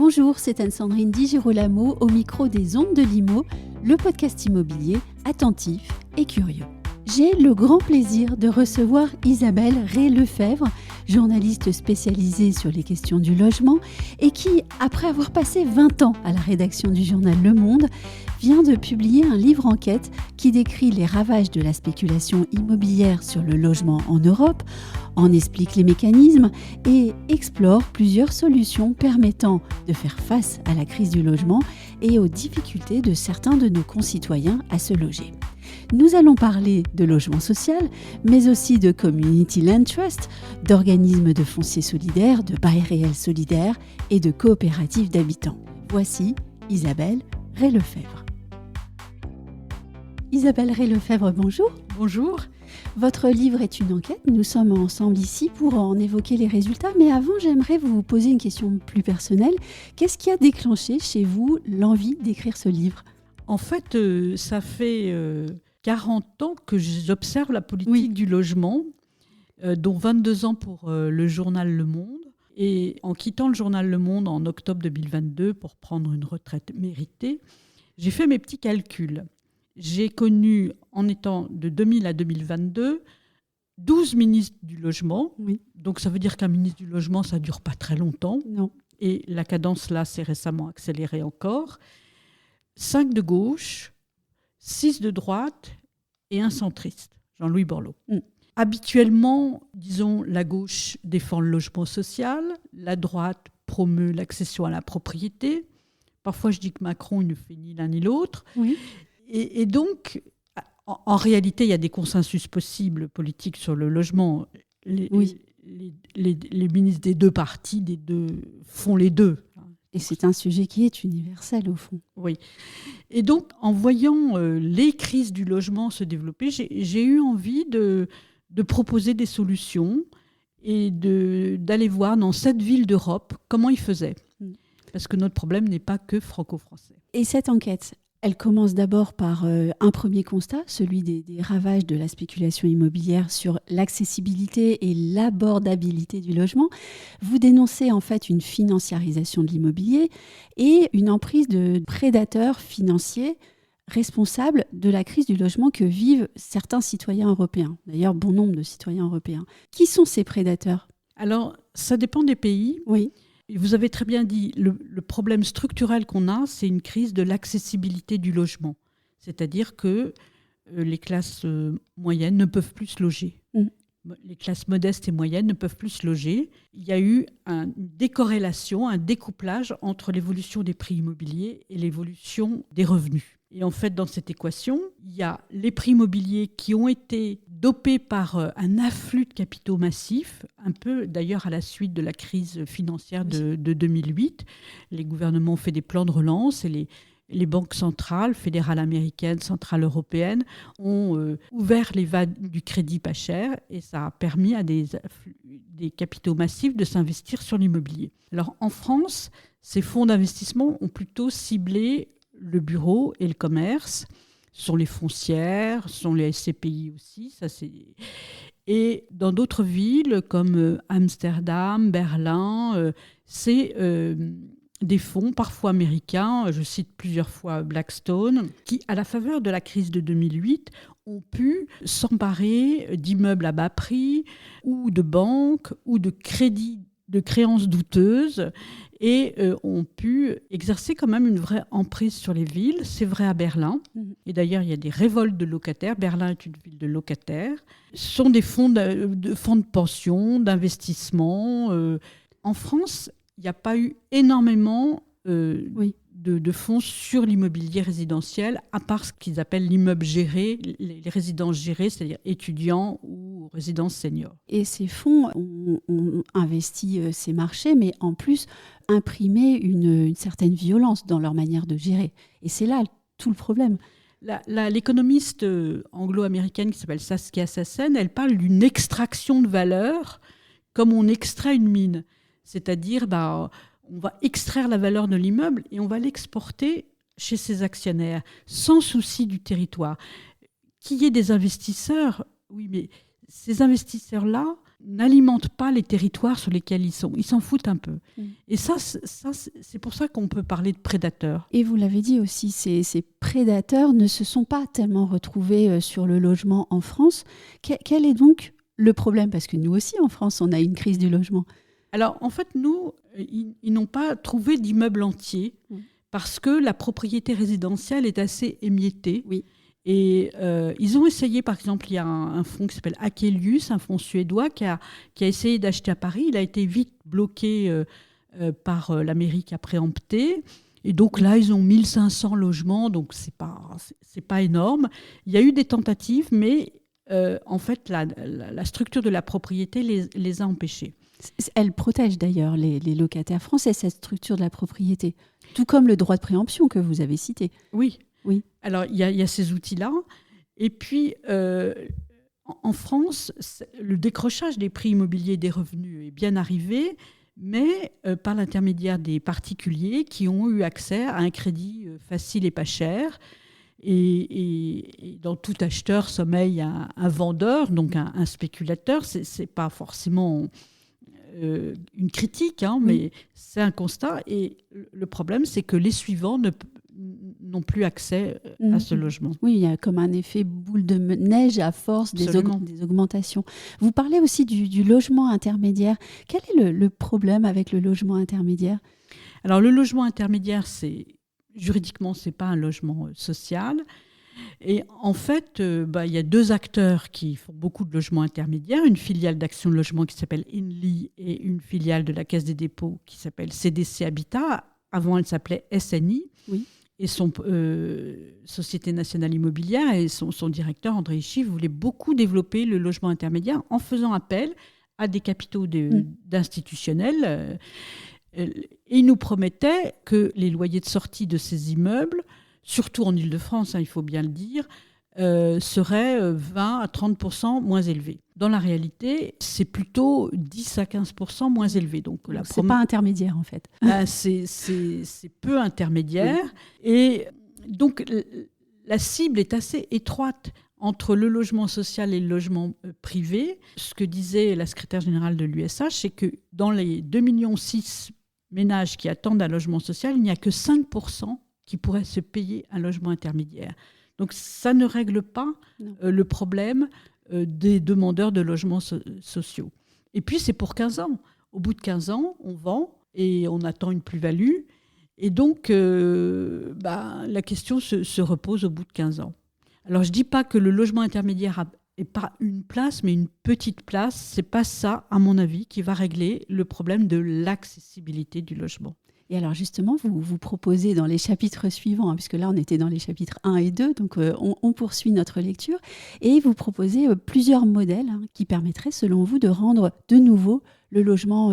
Bonjour, c'est Anne-Sandrine Di Girolamo au micro des Ondes de l'Imo, le podcast immobilier attentif et curieux. J'ai le grand plaisir de recevoir Isabelle Rey-Lefebvre, journaliste spécialisée sur les questions du logement et qui, après avoir passé 20 ans à la rédaction du journal Le Monde, vient de publier un livre enquête qui décrit les ravages de la spéculation immobilière sur le logement en Europe, en explique les mécanismes et explore plusieurs solutions permettant de faire face à la crise du logement et aux difficultés de certains de nos concitoyens à se loger. Nous allons parler de logement social, mais aussi de Community Land Trust, d'organismes de foncier solidaire, de bail réel solidaire et de coopératives d'habitants. Voici Isabelle Rey-Lefebvre. Isabelle Rey-Lefebvre, bonjour. Bonjour. Votre livre est une enquête. Nous sommes ensemble ici pour en évoquer les résultats. Mais avant, j'aimerais vous poser une question plus personnelle. Qu'est-ce qui a déclenché chez vous l'envie d'écrire ce livre ? En fait, ça fait 40 ans que j'observe la politique du logement, dont 22 ans pour le journal Le Monde. Et en quittant le journal Le Monde en octobre 2022 pour prendre une retraite méritée, j'ai fait mes petits calculs. J'ai connu, en étant de 2000 à 2022, 12 ministres du logement. Oui. Donc ça veut dire qu'un ministre du logement, ça ne dure pas très longtemps. Non. Et la cadence là s'est récemment accélérée encore. 5 de gauche, 6 de droite et un centriste, Jean-Louis Borloo. Habituellement, disons, la gauche défend le logement social, la droite promeut l'accession à la propriété. Parfois, je dis que Macron il ne fait ni l'un ni l'autre. Oui. Et donc, en réalité, il y a des consensus possibles politiques sur le logement. Les ministres des deux partis font les deux. Et c'est un sujet qui est universel, au fond. Oui. Et donc, en voyant les crises du logement se développer, j'ai eu envie de proposer des solutions et d'aller voir dans 7 villes d'Europe comment ils faisaient. Parce que notre problème n'est pas que franco-français. Et cette enquête, elle commence d'abord par un premier constat, celui des ravages de la spéculation immobilière sur l'accessibilité et l'abordabilité du logement. Vous dénoncez en fait une financiarisation de l'immobilier et une emprise de prédateurs financiers responsables de la crise du logement que vivent certains citoyens européens. D'ailleurs, bon nombre de citoyens européens. Qui sont ces prédateurs ? Alors, ça dépend des pays. Oui. Vous avez très bien dit, le problème structurel qu'on a, c'est une crise de l'accessibilité du logement. C'est-à-dire que les classes moyennes ne peuvent plus se loger. Les classes modestes et moyennes ne peuvent plus se loger. Il y a eu une décorrélation, un découplage entre l'évolution des prix immobiliers et l'évolution des revenus. Et en fait, dans cette équation, il y a les prix immobiliers qui ont été dopés par un afflux de capitaux massifs, un peu d'ailleurs à la suite de la crise financière de 2008. Les gouvernements ont fait des plans de relance et les banques centrales, fédérales américaines, centrales européennes, ont ouvert les vannes du crédit pas cher et ça a permis à des capitaux massifs de s'investir sur l'immobilier. Alors en France, ces fonds d'investissement ont plutôt ciblé le bureau et le commerce. Ce sont les foncières, ce sont les SCPI aussi. Et dans d'autres villes comme Amsterdam, Berlin, c'est des fonds parfois américains, je cite plusieurs fois Blackstone, qui, à la faveur de la crise de 2008, ont pu s'emparer d'immeubles à bas prix ou de banques ou de crédits de créances douteuses et ont pu exercer quand même une vraie emprise sur les villes. C'est vrai à Berlin. Et d'ailleurs, il y a des révoltes de locataires. Berlin est une ville de locataires. Ce sont des fonds de pension, d'investissement. En France, il n'y a pas eu énormément de fonds sur l'immobilier résidentiel, à part ce qu'ils appellent l'immeuble géré, les résidences gérées, c'est-à-dire étudiants ou résidences seniors. Et ces fonds ont investi ces marchés, mais en plus imprimé une certaine violence dans leur manière de gérer. Et c'est là tout le problème. L'économiste anglo-américaine qui s'appelle Saskia Sassen, elle parle d'une extraction de valeur comme on extrait une mine. C'est-à-dire, on va extraire la valeur de l'immeuble et on va l'exporter chez ses actionnaires, sans souci du territoire. Qu'il y ait des investisseurs, oui, mais ces investisseurs-là n'alimente pas les territoires sur lesquels ils sont. Ils s'en foutent un peu. Et ça, c'est pour ça qu'on peut parler de prédateurs. Et vous l'avez dit aussi, ces prédateurs ne se sont pas tellement retrouvés sur le logement en France. Quel est donc le problème ? Parce que nous aussi, en France, on a une crise du logement. Alors, en fait, nous, ils n'ont pas trouvé d'immeuble entier parce que la propriété résidentielle est assez émiettée. Oui. Et ils ont essayé, par exemple, il y a un fonds qui s'appelle Akelius, un fonds suédois, qui a essayé d'acheter à Paris. Il a été vite bloqué par la mairie qui a préempté. Et donc là, ils ont 1500 logements, donc c'est pas énorme. Il y a eu des tentatives, mais en fait, la structure de la propriété les a empêchés. Elle protège d'ailleurs les locataires français, cette structure de la propriété, tout comme le droit de préemption que vous avez cité. Oui. Alors, il y a ces outils-là. Et puis, en France, le décrochage des prix immobiliers et des revenus est bien arrivé, mais par l'intermédiaire des particuliers qui ont eu accès à un crédit facile et pas cher. Et dans tout acheteur sommeille un vendeur, donc un spéculateur. Ce n'est pas forcément une critique, mais c'est un constat. Et le problème, c'est que les suivants n'ont plus accès à ce logement. Oui, il y a comme un effet boule de neige à force des augmentations. Vous parlez aussi du logement intermédiaire. Quel est le problème avec le logement intermédiaire ? Alors, le logement intermédiaire, juridiquement, ce n'est pas un logement social. Et en fait, il y a deux acteurs qui font beaucoup de logements intermédiaires, une filiale d'Action Logement qui s'appelle INLI et une filiale de la Caisse des dépôts qui s'appelle CDC Habitat. Avant, elle s'appelait SNI. Oui. Et son Société Nationale Immobilière et son directeur, André Hischi, voulaient beaucoup développer le logement intermédiaire en faisant appel à des capitaux d'institutionnels. Et ils nous promettaient que les loyers de sortie de ces immeubles, surtout en Île-de-France, il faut bien le dire, seraient 20 à 30% moins élevés. Dans la réalité, c'est plutôt 10 à 15% moins élevé. Donc, c'est pas intermédiaire, en fait. C'est peu intermédiaire. Oui. Et donc, la cible est assez étroite entre le logement social et le logement privé. Ce que disait la secrétaire générale de l'USH, c'est que dans les 2,6 millions de ménages qui attendent un logement social, il n'y a que 5% qui pourraient se payer un logement intermédiaire. Donc, ça ne règle pas le problème des demandeurs de logements sociaux. Et puis, c'est pour 15 ans. Au bout de 15 ans, on vend et on attend une plus-value. Et donc, la question se repose au bout de 15 ans. Alors, je ne dis pas que le logement intermédiaire n'est pas une place, mais une petite place. Ce n'est pas ça, à mon avis, qui va régler le problème de l'accessibilité du logement. Et alors justement, vous proposez dans les chapitres suivants, puisque là on était dans les chapitres 1 et 2, donc on poursuit notre lecture, et vous proposez plusieurs modèles qui permettraient selon vous de rendre de nouveau le logement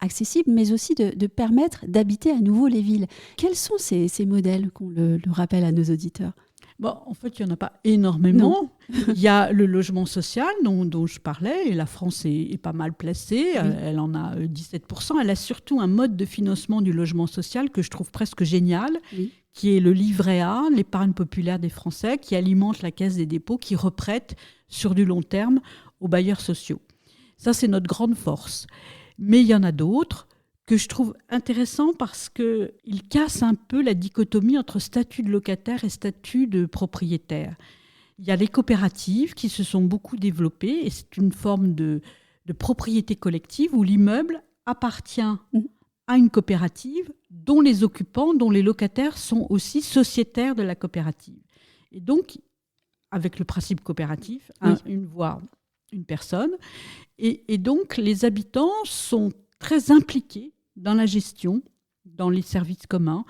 accessible, mais aussi de permettre d'habiter à nouveau les villes. Quels sont ces modèles, qu'on le rappelle à nos auditeurs ? Bon, en fait, il n'y en a pas énormément. Il y a le logement social dont je parlais, et la France est pas mal placée. Oui. Elle en a 17%. Elle a surtout un mode de financement du logement social que je trouve presque génial, qui est le livret A, l'épargne populaire des Français, qui alimente la Caisse des dépôts, qui reprête sur du long terme aux bailleurs sociaux. Ça, c'est notre grande force. Mais il y en a d'autres que je trouve intéressant parce qu'il casse un peu la dichotomie entre statut de locataire et statut de propriétaire. Il y a les coopératives qui se sont beaucoup développées et c'est une forme de propriété collective où l'immeuble appartient à une coopérative dont les occupants, dont les locataires sont aussi sociétaires de la coopérative. Et donc, avec le principe coopératif, une voix, une personne. Et donc, les habitants sont très impliqués dans la gestion, dans les services communs.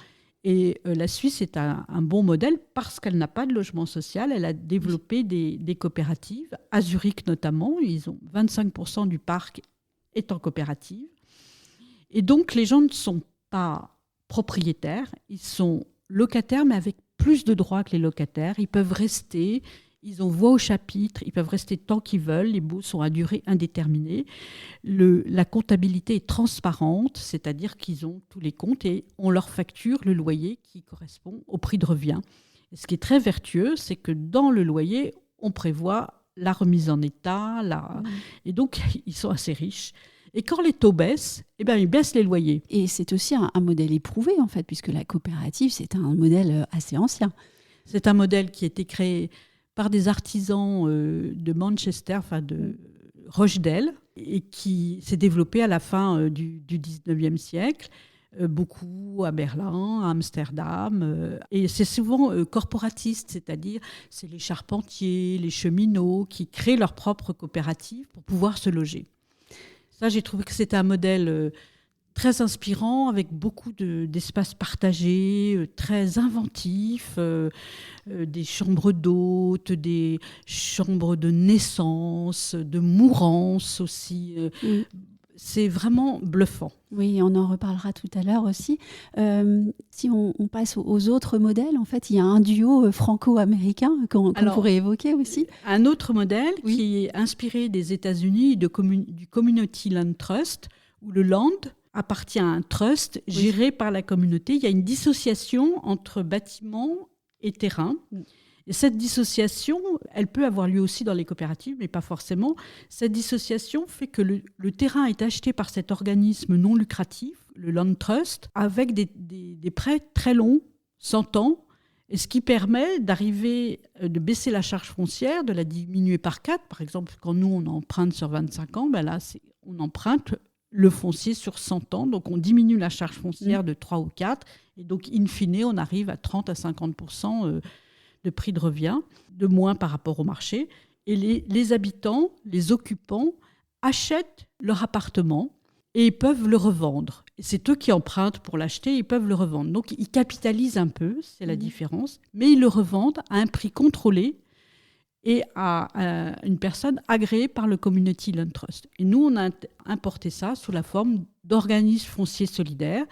Et la Suisse est un bon modèle parce qu'elle n'a pas de logement social. Elle a développé des coopératives, à Zurich notamment. Ils ont 25% du parc est en coopérative. Et donc, les gens ne sont pas propriétaires, ils sont locataires, mais avec plus de droits que les locataires. Ils peuvent rester, ils ont voix au chapitre, ils peuvent rester tant qu'ils veulent, les baux sont à durée indéterminée. La comptabilité est transparente, c'est-à-dire qu'ils ont tous les comptes et on leur facture le loyer qui correspond au prix de revient. Et ce qui est très vertueux, c'est que dans le loyer, on prévoit la remise en état. Et donc, ils sont assez riches. Et quand les taux baissent, ils baissent les loyers. Et c'est aussi un modèle éprouvé, en fait, puisque la coopérative, c'est un modèle assez ancien. C'est un modèle qui a été créé par des artisans de Manchester, de Rochdale, et qui s'est développé à la fin du 19e siècle, beaucoup à Berlin, à Amsterdam. Et c'est souvent corporatiste, c'est-à-dire c'est les charpentiers, les cheminots qui créent leur propre coopérative pour pouvoir se loger. Ça, j'ai trouvé que c'était un modèle très inspirant, avec beaucoup d'espaces partagés, très inventifs, des chambres d'hôtes, des chambres de naissance, de mourance aussi. C'est vraiment bluffant. Oui, on en reparlera tout à l'heure aussi. Si on passe aux autres modèles, en fait, il y a un duo franco-américain qu'on pourrait évoquer aussi. Un autre modèle qui est inspiré des États-Unis, du Community Land Trust, où le land appartient à un trust géré par la communauté. Il y a une dissociation entre bâtiments et terrain. Et cette dissociation, elle peut avoir lieu aussi dans les coopératives, mais pas forcément. Cette dissociation fait que le terrain est acheté par cet organisme non lucratif, le Land Trust, avec des prêts très longs, 100 ans, et ce qui permet de baisser la charge foncière, de la diminuer par 4. Par exemple, quand nous, on emprunte sur 25 ans, là, on emprunte le foncier sur 100 ans, donc on diminue la charge foncière de 3 ou 4, et donc, in fine, on arrive à 30 à 50% de prix de revient, de moins par rapport au marché. Et les habitants, les occupants, achètent leur appartement et ils peuvent le revendre. Et c'est eux qui empruntent pour l'acheter, ils peuvent le revendre. Donc, ils capitalisent un peu, c'est la différence, mais ils le revendent à un prix contrôlé et à une personne agréée par le Community Land Trust. Et nous, on a importé ça sous la forme d'organismes fonciers solidaires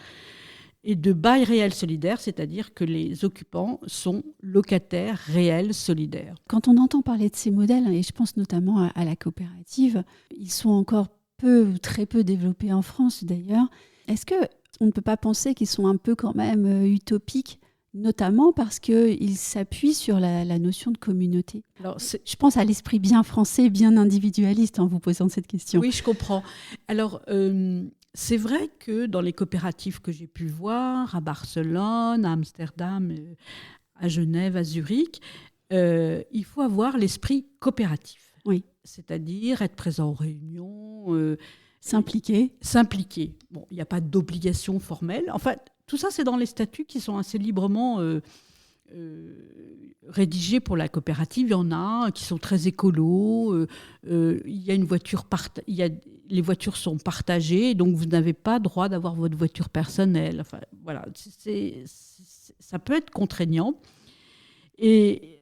et de bail réel solidaire, c'est-à-dire que les occupants sont locataires réels solidaires. Quand on entend parler de ces modèles, et je pense notamment à la coopérative, ils sont encore peu ou très peu développés en France d'ailleurs. Est-ce qu'on ne peut pas penser qu'ils sont un peu quand même utopiques, notamment parce qu'ils s'appuient sur la notion de communauté? Alors, je pense à l'esprit bien français, bien individualiste en vous posant cette question. Oui, je comprends. Alors, c'est vrai que dans les coopératives que j'ai pu voir, à Barcelone, à Amsterdam, à Genève, à Zurich, il faut avoir l'esprit coopératif. Oui. C'est-à-dire être présent aux réunions. S'impliquer. Bon, il n'y a pas d'obligation formelle. Enfin, tout ça, c'est dans les statuts qui sont assez librement rédigés pour la coopérative. Il y en a qui sont très écolos. Il y a une voiture les voitures sont partagées, donc vous n'avez pas droit d'avoir votre voiture personnelle. Enfin, voilà, ça peut être contraignant. Et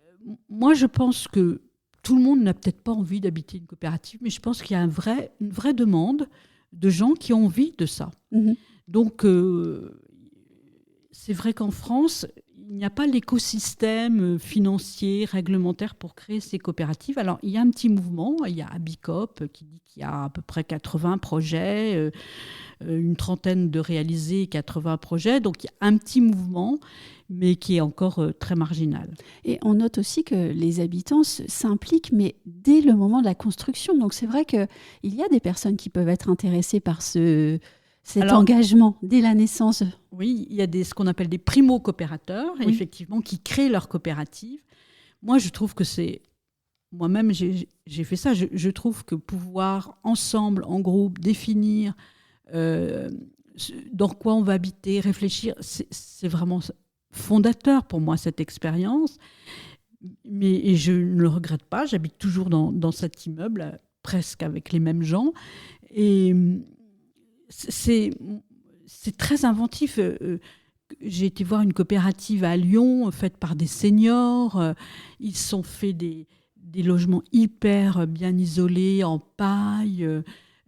moi, je pense que tout le monde n'a peut-être pas envie d'habiter une coopérative, mais je pense qu'il y a une vraie demande de gens qui ont envie de ça. Mmh. Donc, c'est vrai qu'en France, il n'y a pas l'écosystème financier, réglementaire pour créer ces coopératives. Alors, il y a un petit mouvement, il y a Abicop qui dit qu'il y a à peu près 80 projets, une trentaine de réalisés, 80 projets. Donc, il y a un petit mouvement, mais qui est encore très marginal. Et on note aussi que les habitants s'impliquent, mais dès le moment de la construction. Donc, c'est vrai qu'il y a des personnes qui peuvent être intéressées par cet engagement dès la naissance. Oui, il y a ce qu'on appelle des primo-coopérateurs, oui. Effectivement, qui créent leur coopérative. Moi, je trouve que c'est... Moi-même, j'ai fait ça. Je trouve que pouvoir, ensemble, en groupe, définir dans quoi on va habiter, réfléchir, c'est vraiment fondateur pour moi, cette expérience. Et je ne le regrette pas. J'habite toujours dans cet immeuble, presque avec les mêmes gens. Et... c'est très inventif. J'ai été voir une coopérative à Lyon faite par des seniors. Ils sont fait des logements hyper bien isolés, en paille,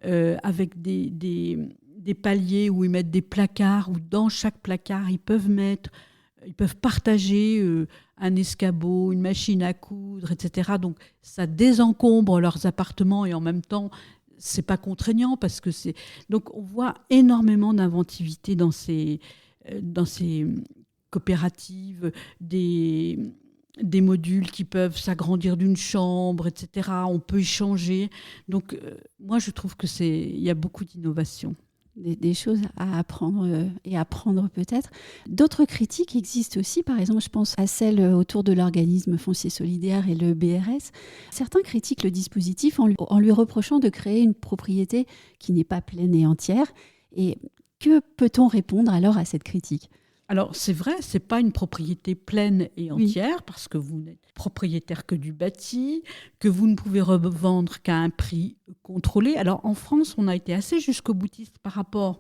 avec des paliers où ils mettent des placards, où dans chaque placard, ils peuvent partager un escabeau, une machine à coudre, etc. Donc, ça désencombre leurs appartements et en même temps, c'est pas contraignant parce que c'est... Donc, on voit énormément d'inventivité dans ces coopératives, des des modules qui peuvent s'agrandir d'une chambre, etc. On peut y changer. Donc, moi, je trouve qu'il y a beaucoup d'innovation. Des choses à apprendre et à prendre peut-être. D'autres critiques existent aussi, par exemple, je pense à celle autour de l'organisme foncier solidaire et le BRS. Certains critiquent le dispositif en lui reprochant de créer une propriété qui n'est pas pleine et entière. Et que peut-on répondre alors à cette critique ? Alors, c'est vrai, ce n'est pas une propriété pleine et entière, parce que vous n'êtes propriétaire que du bâti, que vous ne pouvez revendre qu'à un prix contrôlé. Alors, en France, on a été assez jusqu'au boutiste par rapport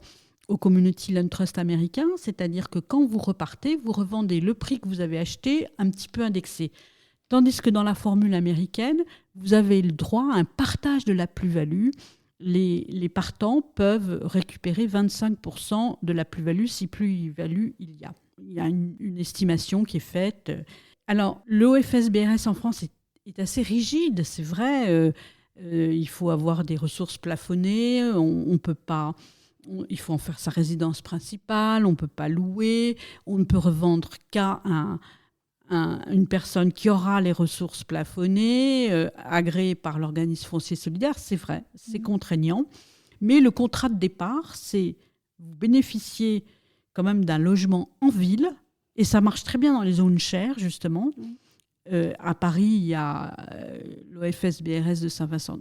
au Community Land Trust américain, c'est-à-dire que quand vous repartez, vous revendez le prix que vous avez acheté un petit peu indexé. Tandis que dans la formule américaine, vous avez le droit à un partage de la plus-value. Les partants peuvent récupérer 25% de la plus-value si plus-value il y a. Il y a une estimation qui est faite. Alors, l'OFS-BRS en France est assez rigide, c'est vrai. Il faut avoir des ressources plafonnées. On peut pas, il faut en faire sa résidence principale. On ne peut pas louer. On ne peut revendre qu'à une personne qui aura les ressources plafonnées, agréées par l'organisme foncier solidaire, c'est vrai, c'est contraignant. Mais le contrat de départ, c'est vous bénéficiez quand même d'un logement en ville, et ça marche très bien dans les zones chères, justement. À Paris, il y a l'OFS-BRS de Saint-Vincent.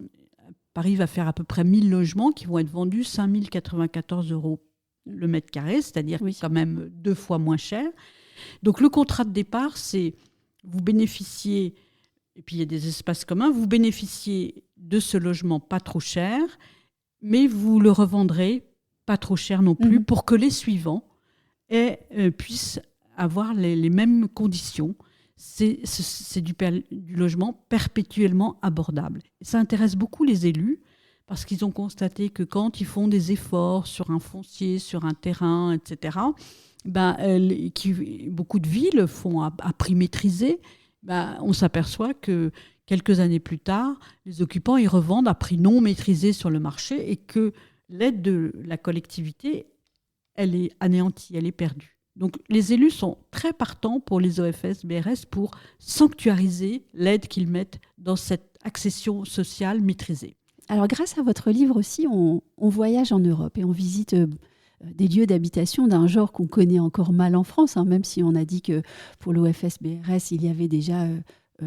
Paris va faire à peu près 1000 logements qui vont être vendus 5 094 € le mètre carré, c'est-à-dire quand même 2 fois moins cher. Donc le contrat de départ, c'est vous bénéficiez, et puis il y a des espaces communs, vous bénéficiez de ce logement pas trop cher, mais vous le revendrez pas trop cher non plus pour que les suivants puissent avoir les mêmes conditions. C'est du logement perpétuellement abordable. Et ça intéresse beaucoup les élus parce qu'ils ont constaté que quand ils font des efforts sur un foncier, sur un terrain, etc., beaucoup de villes font à prix maîtrisé, on s'aperçoit que quelques années plus tard, les occupants y revendent à prix non maîtrisé sur le marché et que l'aide de la collectivité, elle est anéantie, elle est perdue. Donc les élus sont très partants pour les OFS-BRS pour sanctuariser l'aide qu'ils mettent dans cette accession sociale maîtrisée. Alors grâce à votre livre aussi, on voyage en Europe et on visite des lieux d'habitation d'un genre qu'on connaît encore mal en France, même si on a dit que pour l'OFS-BRS, il y avait déjà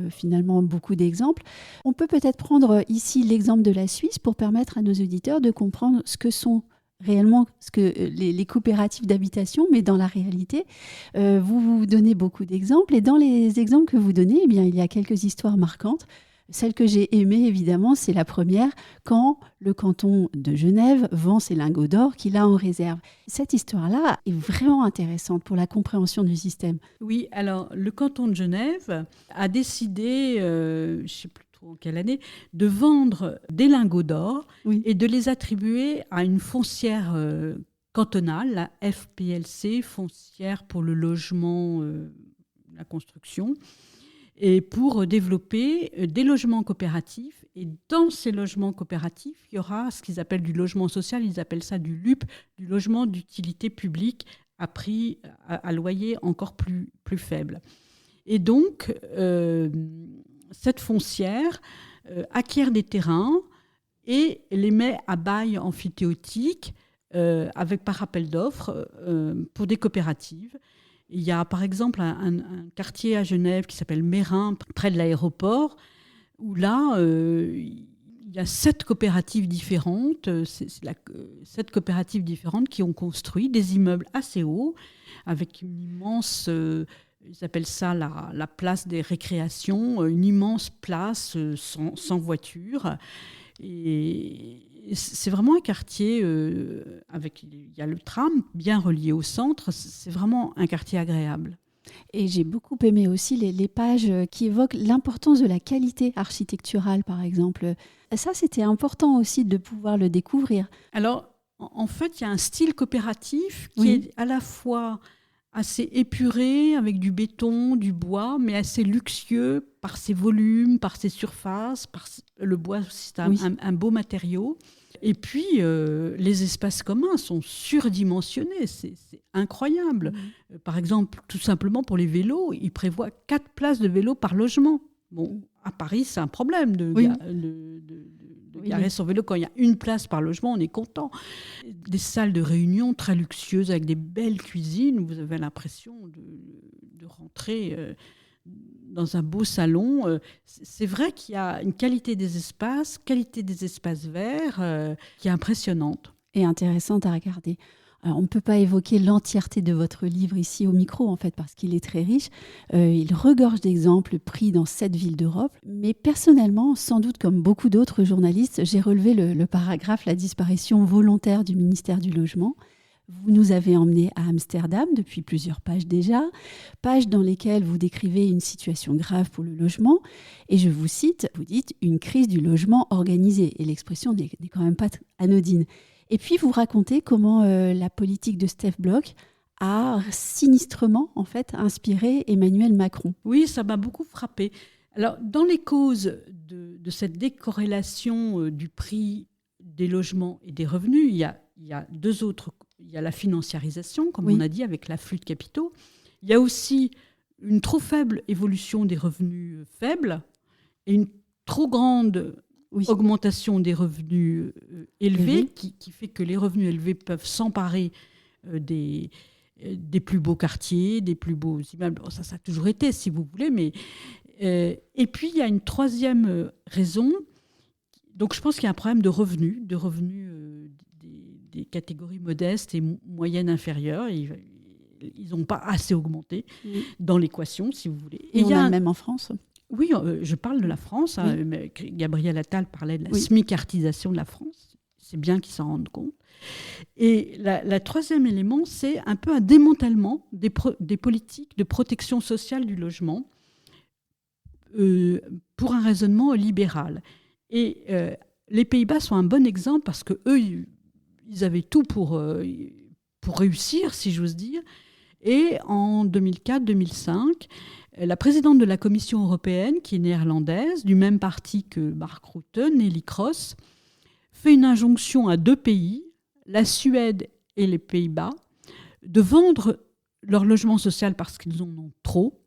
finalement beaucoup d'exemples. On peut peut-être prendre ici l'exemple de la Suisse pour permettre à nos auditeurs de comprendre ce que sont réellement les coopératives d'habitation, mais dans la réalité, vous donnez beaucoup d'exemples et dans les exemples que vous donnez, il y a quelques histoires marquantes. Celle que j'ai aimée, évidemment, c'est la première, quand le canton de Genève vend ses lingots d'or qu'il a en réserve. Cette histoire-là est vraiment intéressante pour la compréhension du système. Oui, alors le canton de Genève a décidé, je ne sais plus trop en quelle année, de vendre des lingots d'or et de les attribuer à une foncière cantonale, la FPLC, foncière pour le logement, la construction, et pour développer des logements coopératifs. Et dans ces logements coopératifs, il y aura ce qu'ils appellent du logement social, ils appellent ça du LUP, du logement d'utilité publique à prix, à loyer encore plus faible. Et donc, cette foncière acquiert des terrains et les met à bail amphithéotique par appel d'offres pour des coopératives. Il y a par exemple un quartier à Genève qui s'appelle Mérin, près de l'aéroport, où là, il y a 7 coopératives différentes, 7 coopératives différentes qui ont construit des immeubles assez hauts, avec une immense, ils appellent ça la place des récréations, une immense place sans voiture. Et c'est vraiment un quartier il y a le tram bien relié au centre, c'est vraiment un quartier agréable. Et j'ai beaucoup aimé aussi les pages qui évoquent l'importance de la qualité architecturale, par exemple. Ça, c'était important aussi de pouvoir le découvrir. Alors, en fait, il y a un style coopératif qui est à la fois assez épuré, avec du béton, du bois, mais assez luxueux par ses volumes, par ses surfaces. Le bois, c'est un beau matériau. Et puis, les espaces communs sont surdimensionnés, c'est incroyable. Par exemple, tout simplement pour les vélos, ils prévoient 4 places de vélo par logement. Bon, à Paris, c'est un problème de garer son vélo. Quand il y a une place par logement, on est content. Des salles de réunion très luxueuses avec des belles cuisines, où vous avez l'impression de rentrer dans un beau salon. C'est vrai qu'il y a une qualité des espaces verts qui est impressionnante. Et intéressante à regarder. Alors, on ne peut pas évoquer l'entièreté de votre livre ici au micro, en fait, parce qu'il est très riche. Il regorge d'exemples pris dans 7 villes d'Europe. Mais personnellement, sans doute comme beaucoup d'autres journalistes, j'ai relevé le paragraphe « La disparition volontaire du ministère du Logement ». Vous nous avez emmenés à Amsterdam depuis plusieurs pages déjà, pages dans lesquelles vous décrivez une situation grave pour le logement. Et je vous cite, vous dites « une crise du logement organisée ». Et l'expression n'est quand même pas anodine. Et puis, vous racontez comment la politique de Stef Blok a sinistrement, en fait, inspiré Emmanuel Macron. Oui, ça m'a beaucoup frappée. Alors, dans les causes de cette décorrélation du prix des logements et des revenus, il y a 2 autres. Il y a la financiarisation, comme on a dit, avec l'afflux de capitaux. Il y a aussi une trop faible évolution des revenus faibles et une trop grande augmentation des revenus élevés, qui fait que les revenus élevés peuvent s'emparer des plus beaux quartiers, des plus beaux immeubles. Bon, ça a toujours été, si vous voulez. Mais, et puis, il y a une 3e raison. Donc, je pense qu'il y a un problème de revenus des catégories modestes et moyennes inférieures. Ils n'ont pas assez augmenté dans l'équation, si vous voulez. Et on a même en France. Oui, je parle de la France. Oui. Gabriel Attal parlait de la smicartisation de la France. C'est bien qu'ils s'en rendent compte. Et la 3e élément, c'est un peu un démantèlement des politiques de protection sociale du logement pour un raisonnement libéral. Et les Pays-Bas sont un bon exemple parce qu'eux, ils avaient tout pour réussir, si j'ose dire. Et en 2004-2005, la présidente de la Commission européenne, qui est néerlandaise, du même parti que Mark Rutte, Neelie Kroes, fait une injonction à 2 pays, la Suède et les Pays-Bas, de vendre leur logement social parce qu'ils en ont trop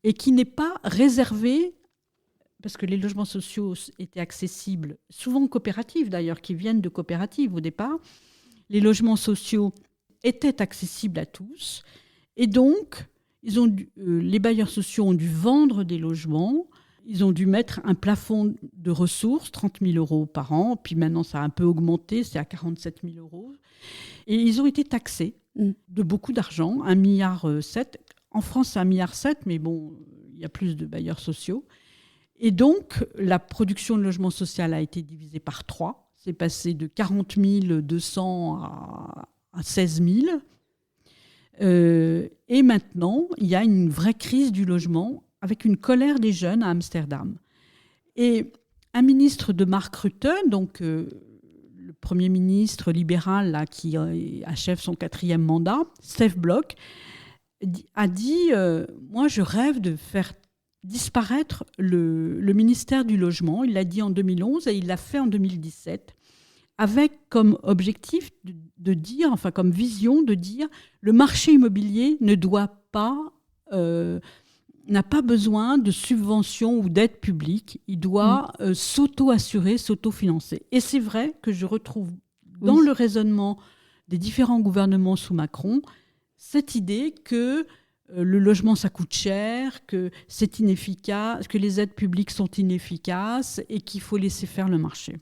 et qui n'est pas réservé, parce que les logements sociaux étaient accessibles, souvent coopératives d'ailleurs, qui viennent de coopératives au départ. Les logements sociaux étaient accessibles à tous. Et donc, les bailleurs sociaux ont dû vendre des logements. Ils ont dû mettre un plafond de ressources, 30 000 euros par an. Puis maintenant, ça a un peu augmenté, c'est à 47 000 euros. Et ils ont été taxés de beaucoup d'argent, 1,7 milliard. En France, c'est 1,7 milliard, mais bon, il y a plus de bailleurs sociaux. Et donc, la production de logement social a été divisée par 3. C'est passé de 40 200 à 16 000. Et maintenant, il y a une vraie crise du logement avec une colère des jeunes à Amsterdam. Et un ministre de Mark Rutte, donc le Premier ministre libéral là, qui achève son 4e mandat, Stef Blok, a dit « Moi, je rêve de faire disparaître le ministère du Logement ». Il l'a dit en 2011 et il l'a fait en 2017, avec comme objectif de dire, enfin comme vision de dire, le marché immobilier n'a pas besoin de subventions ou d'aides publiques. Il doit s'auto-assurer, s'auto-financer. Et c'est vrai que je retrouve dans le raisonnement des différents gouvernements sous Macron cette idée que le logement, ça coûte cher, que c'est inefficace, que les aides publiques sont inefficaces et qu'il faut laisser faire le marché.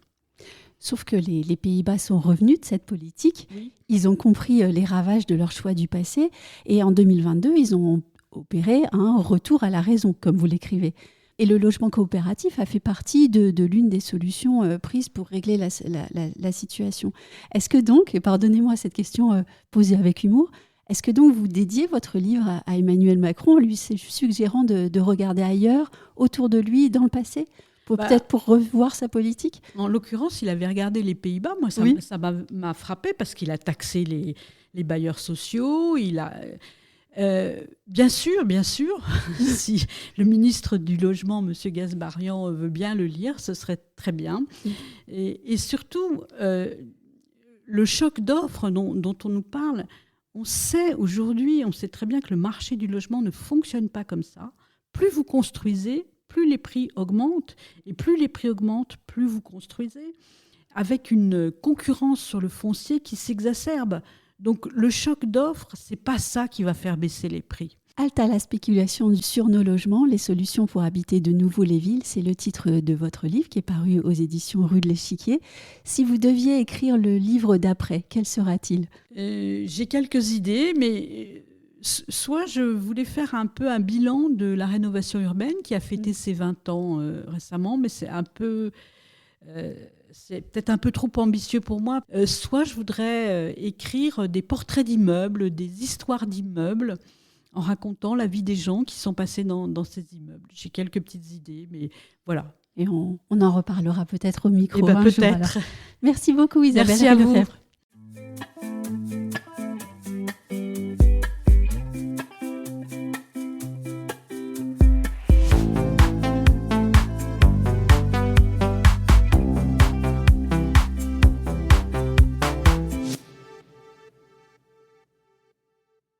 Sauf que les Pays-Bas sont revenus de cette politique. Oui. Ils ont compris les ravages de leur choix du passé. Et en 2022, ils ont opéré un retour à la raison, comme vous l'écrivez. Et le logement coopératif a fait partie de l'une des solutions prises pour régler la situation. Est-ce que donc, et pardonnez-moi cette question posée avec humour, est-ce que donc vous dédiez votre livre à Emmanuel Macron, en lui suggérant de regarder ailleurs, autour de lui, dans le passé, peut-être pour revoir sa politique? En l'occurrence, il avait regardé les Pays-Bas. Moi, ça m'a frappé parce qu'il a taxé les bailleurs sociaux. Bien sûr. Si le ministre du Logement, M. Gasbarian, veut bien le lire, ce serait très bien. Et surtout, le choc d'offres dont on nous parle, on sait très bien que le marché du logement ne fonctionne pas comme ça. Plus vous construisez, plus les prix augmentent. Et plus les prix augmentent, plus vous construisez, avec une concurrence sur le foncier qui s'exacerbe. Donc le choc d'offres, c'est pas ça qui va faire baisser les prix. Halte à la spéculation sur nos logements, les solutions pour habiter de nouveau les villes, c'est le titre de votre livre qui est paru aux éditions Rue de l'Échiquier. Si vous deviez écrire le livre d'après, quel sera-t-il ? J'ai quelques idées, mais soit je voulais faire un peu un bilan de la rénovation urbaine qui a fêté ses 20 ans récemment, mais c'est peut-être un peu trop ambitieux pour moi. Soit je voudrais écrire des portraits d'immeubles, des histoires d'immeubles, en racontant la vie des gens qui sont passés dans ces immeubles. J'ai quelques petites idées, mais voilà. Et on en reparlera peut-être au micro. Peut-être. Merci beaucoup Isabelle. Merci à vous.